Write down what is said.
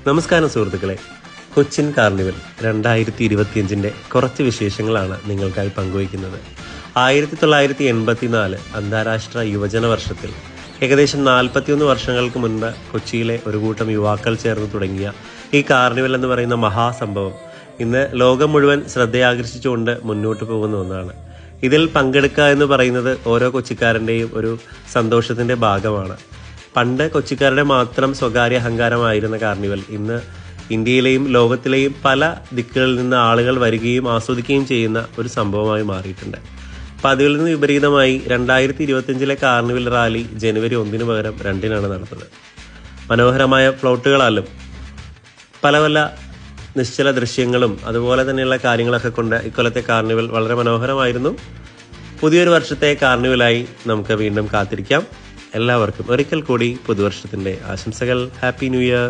നമസ്കാരം സുഹൃത്തുക്കളെ. കൊച്ചിൻ കാർണിവൽ 2025 കുറച്ച് വിശേഷങ്ങളാണ് നിങ്ങൾക്കായി പങ്കുവയ്ക്കുന്നത്. 1984 അന്താരാഷ്ട്ര യുവജന വർഷത്തിൽ ഏകദേശം 41 വർഷങ്ങൾക്ക് മുൻപ് കൊച്ചിയിലെ ഒരു കൂട്ടം യുവാക്കൾ ചേർന്ന് തുടങ്ങിയ ഈ കാർണിവൽ എന്ന് പറയുന്ന മഹാസംഭവം ഇന്ന് ലോകം മുഴുവൻ ശ്രദ്ധയാകർഷിച്ചുകൊണ്ട് മുന്നോട്ട് പോകുന്ന ഒന്നാണ്. ഇതിൽ പങ്കെടുക്കുക എന്ന് പറയുന്നത് ഓരോ കൊച്ചിക്കാരൻ്റെയും ഒരു സന്തോഷത്തിൻ്റെ ഭാഗമാണ്. പണ്ട് കൊച്ചിക്കാരുടെ മാത്രം സ്വകാര്യ അഹങ്കാരമായിരുന്ന കാർണിവൽ ഇന്ന് ഇന്ത്യയിലെയും ലോകത്തിലെയും പല ദിക്കുകളിൽ നിന്ന് ആളുകൾ വരികയും ആസ്വദിക്കുകയും ചെയ്യുന്ന ഒരു സംഭവമായി മാറിയിട്ടുണ്ട്. അപ്പോൾ അതിൽ നിന്ന് വിപരീതമായി 2025 കാർണിവൽ റാലി ജനുവരി 1 പകരം 2 നടന്നത്. മനോഹരമായ പ്ലോട്ടുകളാലും പല പല നിശ്ചല ദൃശ്യങ്ങളും അതുപോലെ തന്നെയുള്ള കാര്യങ്ങളൊക്കെ കൊണ്ട് ഇക്കൊല്ലത്തെ കാർണിവൽ വളരെ മനോഹരമായിരുന്നു. പുതിയൊരു വർഷത്തെ കാർണിവലായി നമുക്ക് വീണ്ടും കാത്തിരിക്കാം. എല്ലാവർക്കും ഒരിക്കൽ കൂടി പുതുവർഷത്തിൻ്റെ ആശംസകൾ. Happy new year.